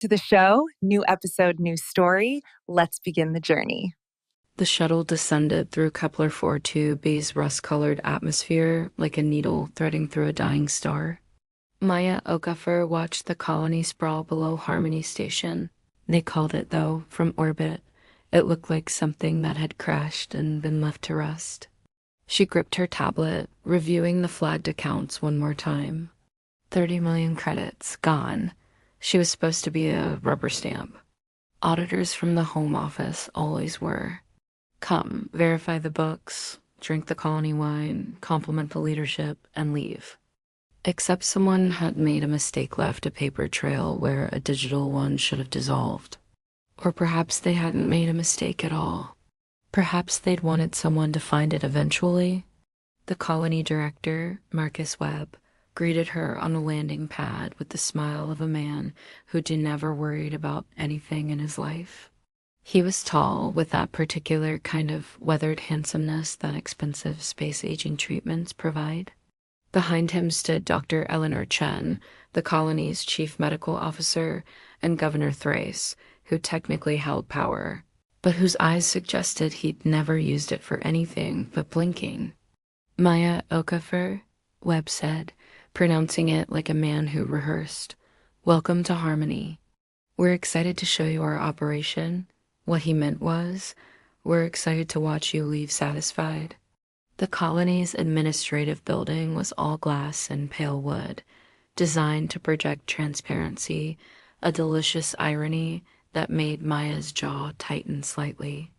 to the show. New episode, new story. Let's begin the journey. The shuttle descended through Kepler-4 2b's rust-colored atmosphere like a needle threading through a dying star. Maya Okafor watched the colony sprawl below Harmony Station. They called it, though, from orbit. It looked like something that had crashed and been left to rust. She gripped her tablet, reviewing the flagged accounts one more time. 30 million credits, gone. She was supposed to be a rubber stamp. Auditors from the Home Office always were. Come, verify the books, drink the colony wine, compliment the leadership, and leave. Except someone had made a mistake, left a paper trail where a digital one should have dissolved. Or perhaps they hadn't made a mistake at all. Perhaps they'd wanted someone to find it eventually. The colony director, Marcus Webb, greeted her on the landing pad with the smile of a man who'd never worried about anything in his life. He was tall, with that particular kind of weathered handsomeness that expensive space-aging treatments provide. Behind him stood Dr. Eleanor Chen, the colony's chief medical officer, and Governor Thrace, who technically held power, but whose eyes suggested he'd never used it for anything but blinking. Maya Okafor, Webb said, pronouncing it like a man who rehearsed. Welcome to Harmony. We're excited to show you our operation. What he meant was, we're excited to watch you leave satisfied. The colony's administrative building was all glass and pale wood, designed to project transparency, a delicious irony that made Maya's jaw tighten slightly.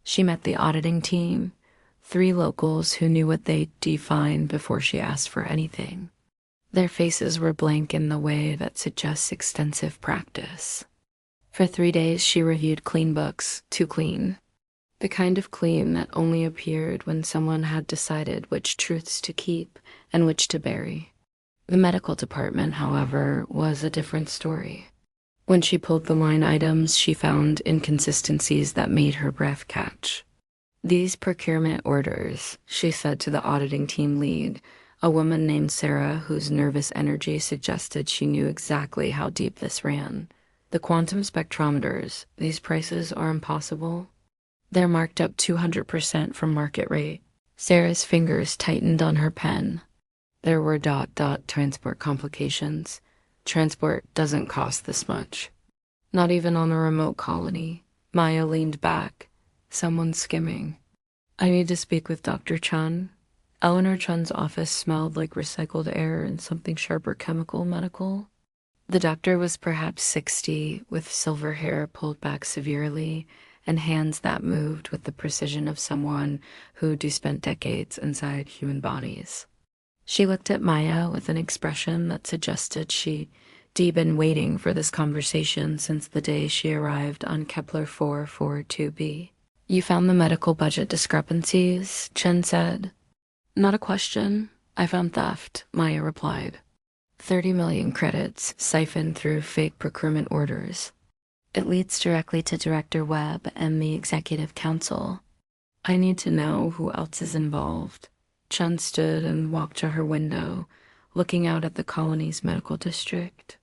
She met the auditing team, 3 locals who knew what they'd define before she asked for anything. Their faces were blank in the way that suggests extensive practice. For 3 days she reviewed clean books, too clean. The kind of clean that only appeared when someone had decided which truths to keep and which to bury. The medical department, however, was a different story. When she pulled the line items, she found inconsistencies that made her breath catch. These procurement orders, she said to the auditing team lead, a woman named Sarah whose nervous energy suggested she knew exactly how deep this ran. The quantum spectrometers, these prices are impossible. They're marked up 200% from market rate. Sarah's fingers tightened on her pen. There were ... transport complications. Transport doesn't cost this much. Not even on a remote colony. Maya leaned back. Someone's skimming. I need to speak with Dr. Chun. Eleanor Chun's office smelled like recycled air and something sharper chemical medical. The doctor was perhaps 60, with silver hair pulled back severely, and hands that moved with the precision of someone who'd spent decades inside human bodies. She looked at Maya with an expression that suggested she'd been waiting for this conversation since the day she arrived on Kepler-4 2b. You found the medical budget discrepancies, Chen said. Not a question. I found theft, Maya replied. 30 million credits siphoned through fake procurement orders. It leads directly to Director Webb and the Executive Council. I need to know who else is involved. Chen stood and walked to her window, looking out at the colony's medical district.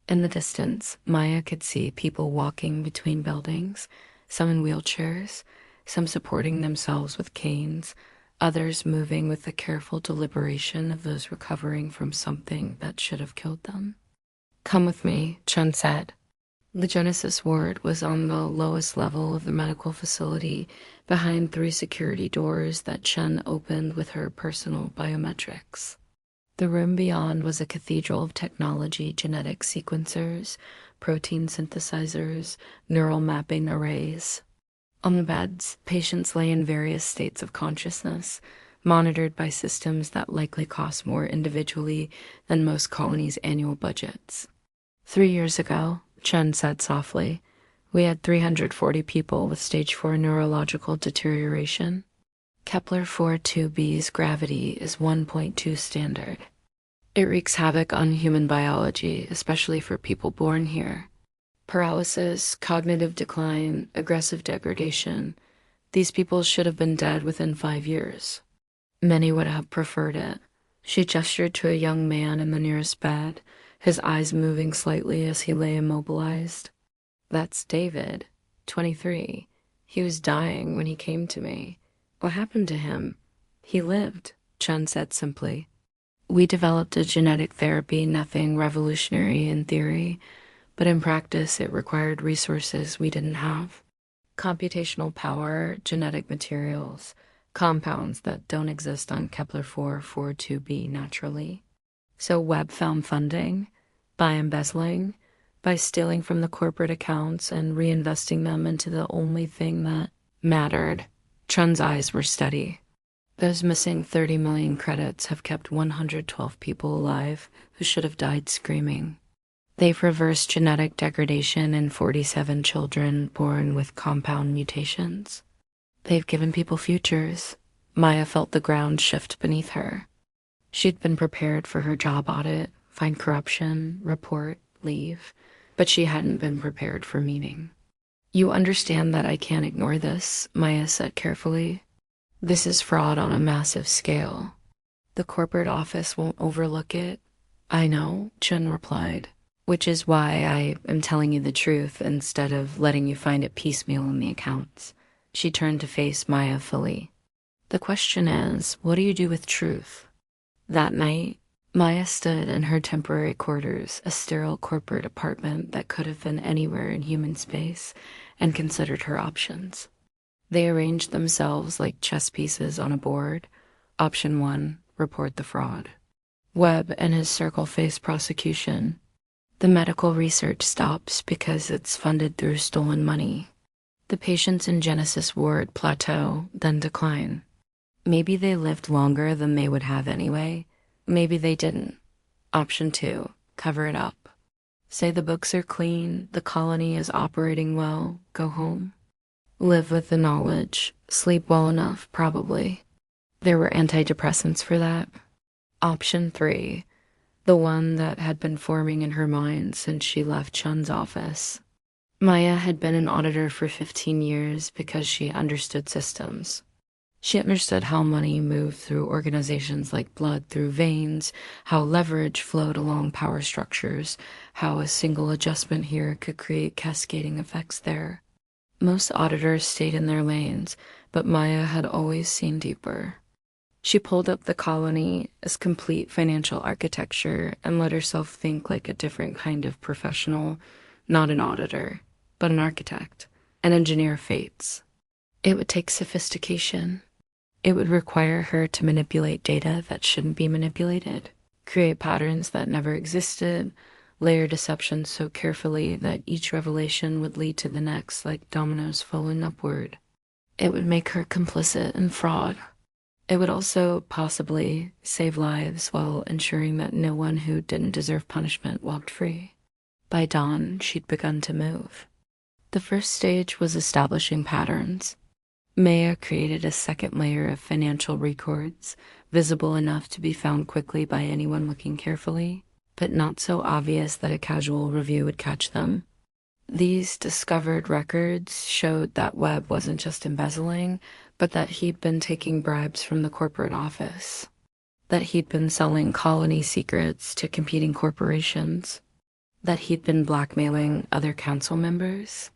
In the distance, Maya could see people walking between buildings, some in wheelchairs, some supporting themselves with canes, others moving with the careful deliberation of those recovering from something that should have killed them. Come with me, Chen said. The Genesis ward was on the lowest level of the medical facility, behind 3 security doors that Chen opened with her personal biometrics. The room beyond was a cathedral of technology, genetic sequencers, protein synthesizers, neural mapping arrays. On the beds, patients lay in various states of consciousness, monitored by systems that likely cost more individually than most colonies' annual budgets. 3 years ago, Chen said softly, we had 340 people with stage 4 neurological deterioration. Kepler-4 2b's gravity is 1.2 standard. It wreaks havoc on human biology, especially for people born here. Paralysis, cognitive decline, aggressive degradation. These people should have been dead within 5 years. Many would have preferred it. She gestured to a young man in the nearest bed, his eyes moving slightly as he lay immobilized. That's David, 23. He was dying when he came to me. What happened to him? He lived, Chen said simply. We developed a genetic therapy, nothing revolutionary in theory, but in practice it required resources we didn't have. Computational power, genetic materials, compounds that don't exist on Kepler-442b naturally. So Webb found funding by embezzling, by stealing from the corporate accounts and reinvesting them into the only thing that mattered. Chun's eyes were steady. Those missing 30 million credits have kept 112 people alive who should have died screaming. They've reversed genetic degradation in 47 children born with compound mutations. They've given people futures. Maya felt the ground shift beneath her. She'd been prepared for her job audit, find corruption, report, leave, but she hadn't been prepared for meeting. You understand that I can't ignore this, Maya said carefully. This is fraud on a massive scale. The corporate office won't overlook it. I know, Chen replied, which is why I am telling you the truth instead of letting you find it piecemeal in the accounts. She turned to face Maya fully. The question is, what do you do with truth? That night, Maya stood in her temporary quarters, a sterile corporate apartment that could have been anywhere in human space, and considered her options. They arranged themselves like chess pieces on a board. Option 1, report the fraud. Webb and his circle face prosecution. The medical research stops because it's funded through stolen money. The patients in Genesis Ward plateau, then decline. Maybe they lived longer than they would have anyway. Maybe they didn't. Option 2, cover it up. Say the books are clean, the colony is operating well, go home. Live with the knowledge, sleep well enough, probably. There were antidepressants for that. Option 3, the one that had been forming in her mind since she left Chun's office. Maya had been an auditor for 15 years because she understood systems. She understood how money moved through organizations like blood through veins, how leverage flowed along power structures, how a single adjustment here could create cascading effects there. Most auditors stayed in their lanes, but Maya had always seen deeper. She pulled up the colony as complete financial architecture and let herself think like a different kind of professional, not an auditor, but an architect, an engineer of fates. It would take sophistication. It would require her to manipulate data that shouldn't be manipulated, create patterns that never existed, layer deception so carefully that each revelation would lead to the next like dominoes falling upward. It would make her complicit in fraud. It would also possibly save lives while ensuring that no one who didn't deserve punishment walked free. By dawn, she'd begun to move. The first stage was establishing patterns. Maya created a second layer of financial records, visible enough to be found quickly by anyone looking carefully, but not so obvious that a casual review would catch them. These discovered records showed that Webb wasn't just embezzling, but that he'd been taking bribes from the corporate office, that he'd been selling colony secrets to competing corporations, that he'd been blackmailing other council members.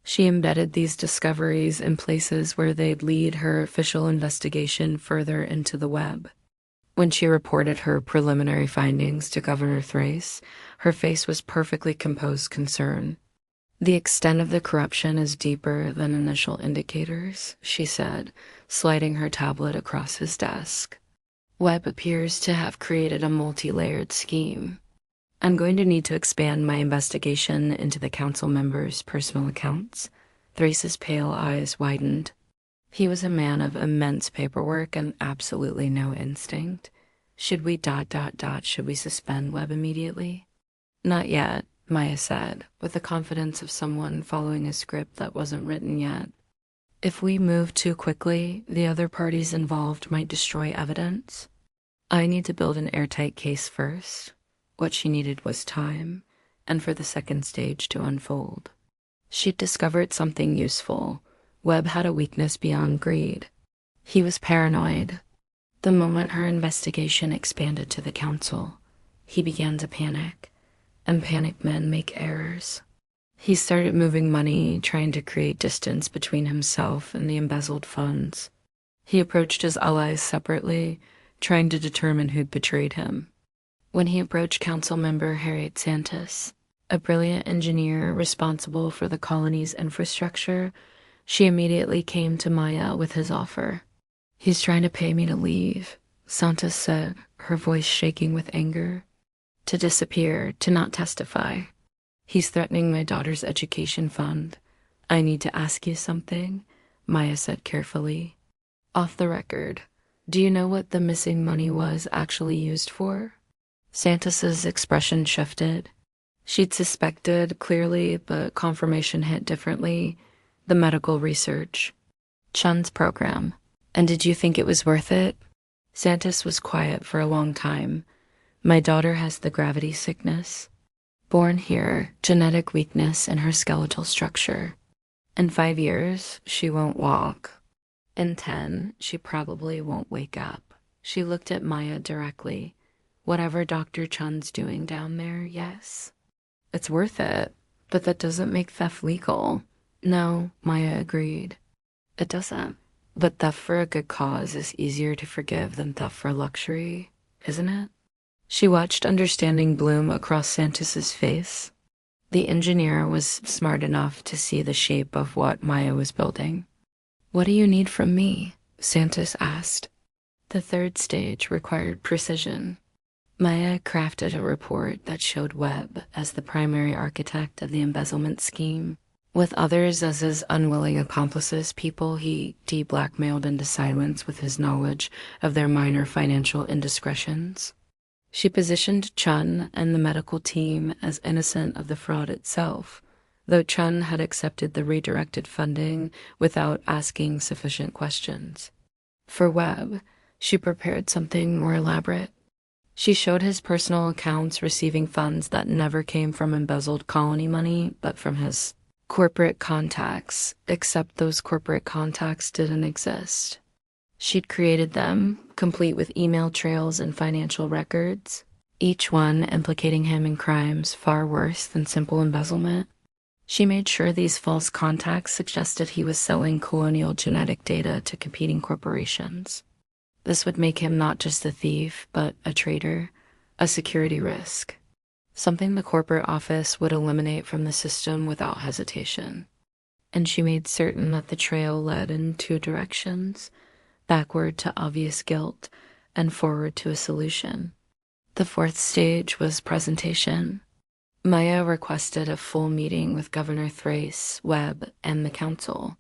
She embedded these discoveries in places where they'd lead her official investigation further into the web. When she reported her preliminary findings to Governor Thrace, her face was perfectly composed concern. The extent of the corruption is deeper than initial indicators, she said, sliding her tablet across his desk. Webb appears to have created a multi-layered scheme. I'm going to need to expand my investigation into the council members' personal accounts. Thrace's pale eyes widened. He was a man of immense paperwork and absolutely no instinct. Should we should we suspend Webb immediately? Not yet, Maya said, with the confidence of someone following a script that wasn't written yet. If we move too quickly, the other parties involved might destroy evidence. I need to build an airtight case first. What she needed was time, and for the second stage to unfold. She'd discovered something useful. Webb had a weakness beyond greed. He was paranoid. The moment her investigation expanded to the council, he began to panic. and panicked men make errors. He started moving money, trying to create distance between himself and the embezzled funds. He approached his allies separately, trying to determine who'd betrayed him. When he approached Council Member Harriet Santos, a brilliant engineer responsible for the colony's infrastructure, she immediately came to Maya with his offer. "He's trying to pay me to leave," Santos said, her voice shaking with anger. "To disappear, to not testify. He's threatening my daughter's education fund. I need to ask you something," Maya said carefully. "Off the record, do you know what the missing money was actually used for?" Santos's expression shifted. She'd suspected clearly, but confirmation hit differently. The medical research. Chun's program. "And did you think it was worth it?" Santos was quiet for a long time. "My daughter has the gravity sickness. Born here, genetic weakness in her skeletal structure. In 5 years, she won't walk. In 10, she probably won't wake up." She looked at Maya directly. "Whatever Dr. Chun's doing down there, yes. It's worth it, but that doesn't make theft legal." "No," Maya agreed. "It doesn't. But theft for a good cause is easier to forgive than theft for luxury, isn't it?" She watched understanding bloom across Santos's face. The engineer was smart enough to see the shape of what Maya was building. "What do you need from me?" Santos asked. The third stage required precision. Maya crafted a report that showed Webb as the primary architect of the embezzlement scheme, with others as his unwilling accomplices, people he de-blackmailed into silence with his knowledge of their minor financial indiscretions. She positioned Chun and the medical team as innocent of the fraud itself, though Chun had accepted the redirected funding without asking sufficient questions. For Webb, she prepared something more elaborate. She showed his personal accounts receiving funds that never came from embezzled colony money, but from his corporate contacts, except those corporate contacts didn't exist. She'd created them, complete with email trails and financial records, each one implicating him in crimes far worse than simple embezzlement. She made sure these false contacts suggested he was selling colonial genetic data to competing corporations. This would make him not just a thief, but a traitor, a security risk, something the corporate office would eliminate from the system without hesitation. And she made certain that the trail led in 2 directions, backward to obvious guilt and forward to a solution. The 4th stage was presentation. Maya requested a full meeting with Governor Thrace, Webb, and the council.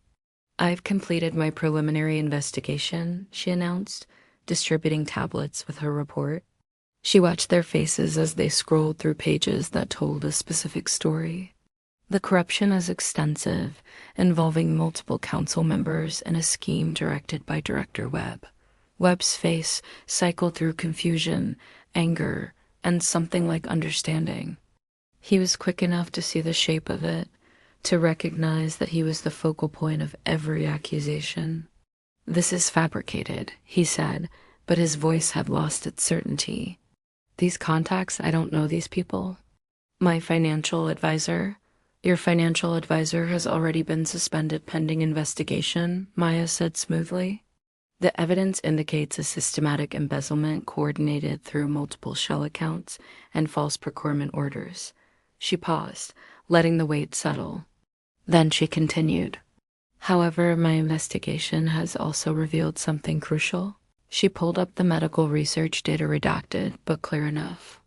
"I've completed my preliminary investigation," she announced, distributing tablets with her report. She watched their faces as they scrolled through pages that told a specific story. "The corruption is extensive, involving multiple council members in a scheme directed by Director Webb." Webb's face cycled through confusion, anger, and something like understanding. He was quick enough to see the shape of it, to recognize that he was the focal point of every accusation. "This is fabricated," he said, but his voice had lost its certainty. "These contacts, I don't know these people." "My financial advisor." "Your financial advisor has already been suspended pending investigation," Maya said smoothly. "The evidence indicates a systematic embezzlement coordinated through multiple shell accounts and false procurement orders." She paused, letting the weight settle. Then she continued. "However, my investigation has also revealed something crucial." She pulled up the medical research data, redacted, but clear enough.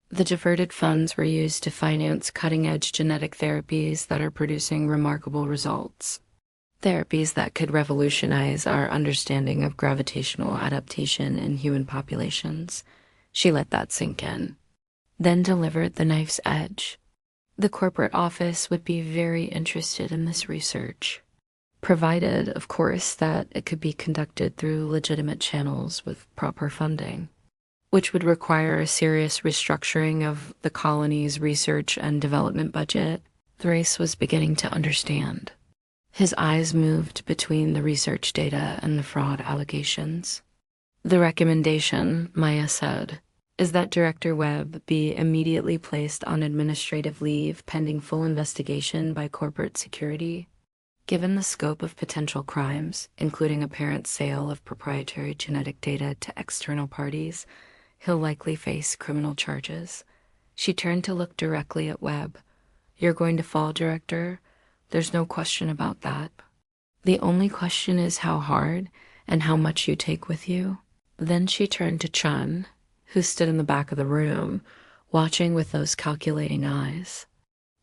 "The diverted funds were used to finance cutting-edge genetic therapies that are producing remarkable results. Therapies that could revolutionize our understanding of gravitational adaptation in human populations." She let that sink in, then delivered the knife's edge. "The corporate office would be very interested in this research, provided, of course, that it could be conducted through legitimate channels with proper funding, which would require a serious restructuring of the colony's research and development budget." Thrace was beginning to understand. His eyes moved between the research data and the fraud allegations. "The recommendation," Maya said, is that Director Webb be immediately placed on administrative leave pending full investigation by corporate security. Given the scope of potential crimes, including apparent sale of proprietary genetic data to external parties, he'll likely face criminal charges. She turned to look directly at Webb. You're going to fall, Director. There's no question about that. The only question is how hard and how much you take with you. Then she turned to Chun, who stood in the back of the room, watching with those calculating eyes.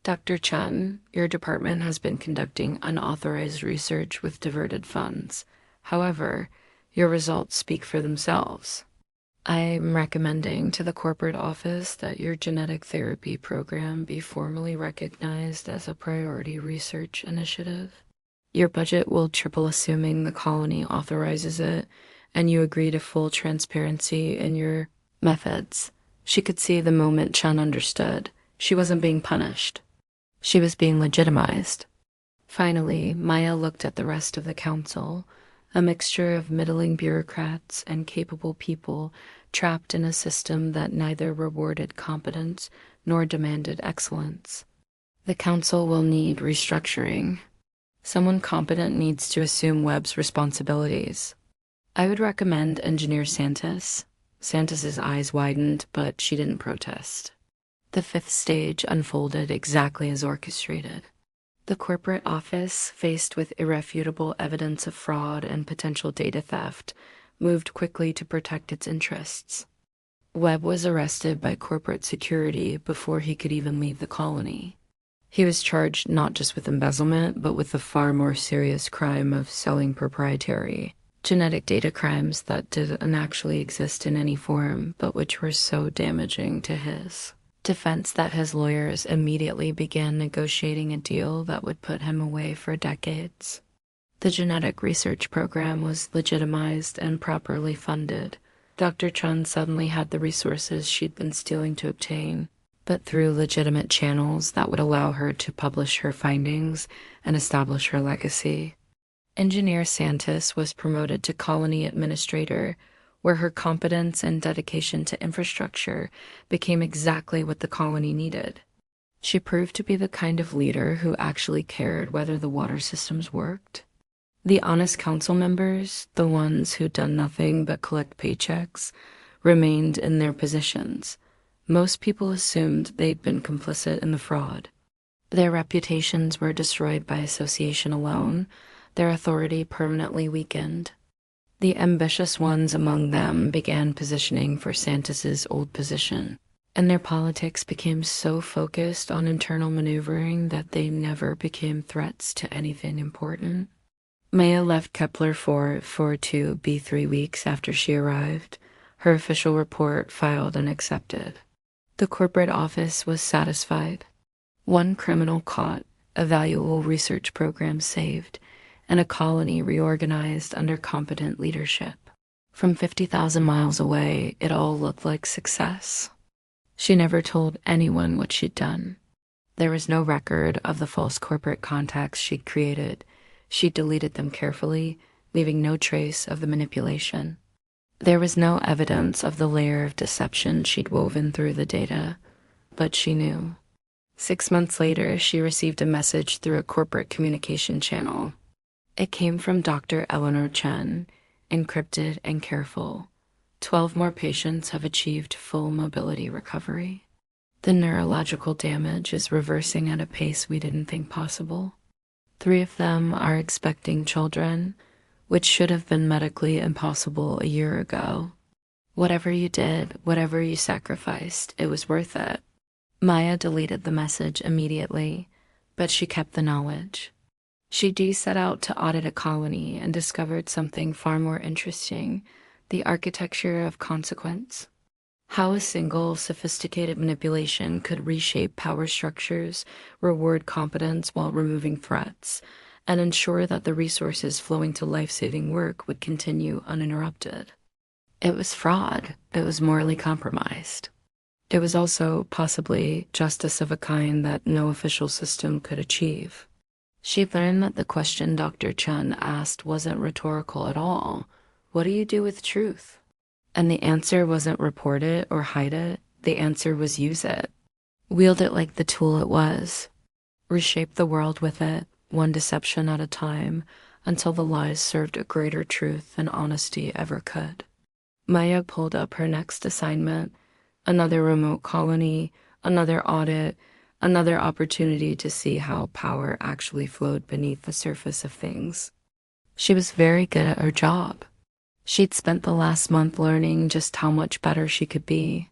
Dr. Chun, your department has been conducting unauthorized research with diverted funds. However, your results speak for themselves. I'm recommending to the corporate office that your genetic therapy program be formally recognized as a priority research initiative. Your budget will triple assuming the colony authorizes it, and you agree to full transparency in your methods. She could see the moment Chun understood. She wasn't being punished. She was being legitimized. Finally, Maya looked at the rest of the council, a mixture of middling bureaucrats and capable people trapped in a system that neither rewarded competence nor demanded excellence. The council will need restructuring. Someone competent needs to assume Webb's responsibilities. I would recommend Engineer Santos. Santos's eyes widened, but she didn't protest. The fifth stage unfolded exactly as orchestrated. The corporate office, faced with irrefutable evidence of fraud and potential data theft, moved quickly to protect its interests. Webb was arrested by corporate security before he could even leave the colony. He was charged not just with embezzlement, but with the far more serious crime of selling proprietary genetic data crimes that didn't actually exist in any form, but which were so damaging to his defense that his lawyers immediately began negotiating a deal that would put him away for decades. The genetic research program was legitimized and properly funded. Dr. Chun suddenly had the resources she'd been stealing to obtain, but through legitimate channels that would allow her to publish her findings and establish her legacy. Engineer Santos was promoted to colony administrator, where her competence and dedication to infrastructure became exactly what the colony needed. She proved to be the kind of leader who actually cared whether the water systems worked. The honest council members, the ones who'd done nothing but collect paychecks, remained in their positions. Most people assumed they'd been complicit in the fraud. Their reputations were destroyed by association alone, their authority permanently weakened. The ambitious ones among them began positioning for Santos's old position, and their politics became so focused on internal maneuvering that they never became threats to anything important. Maya left Kepler 442 B 3 weeks after she arrived, her official report filed and accepted. The corporate office was satisfied. One criminal caught, a valuable research program saved, and a colony reorganized under competent leadership. From 50,000 miles away, it all looked like success. She never told anyone what she'd done. There was no record of the false corporate contacts she'd created. She deleted them carefully, leaving no trace of the manipulation. There was no evidence of the layer of deception she'd woven through the data, but she knew. 6 months later, she received a message through a corporate communication channel. It came from Dr. Eleanor Chen, encrypted and careful. 12 more patients have achieved full mobility recovery. The neurological damage is reversing at a pace we didn't think possible. 3 of them are expecting children, which should have been medically impossible a year ago. Whatever you did, whatever you sacrificed, it was worth it. Maya deleted the message immediately, but she kept the knowledge. She set out to audit a colony and discovered something far more interesting: the architecture of consequence. How a single sophisticated manipulation could reshape power structures, reward competence while removing threats, and ensure that the resources flowing to life-saving work would continue uninterrupted. It was fraud. It was morally compromised. It was also possibly justice of a kind that no official system could achieve. She learned that the question Dr. Chun asked wasn't rhetorical at all. What do you do with truth? And the answer wasn't report it or hide it. The answer was use it. Wield it like the tool it was. Reshape the world with it, one deception at a time, until the lies served a greater truth than honesty ever could. Maya pulled up her next assignment, another remote colony, another audit, another opportunity to see how power actually flowed beneath the surface of things. She was very good at her job. She'd spent the last month learning just how much better she could be.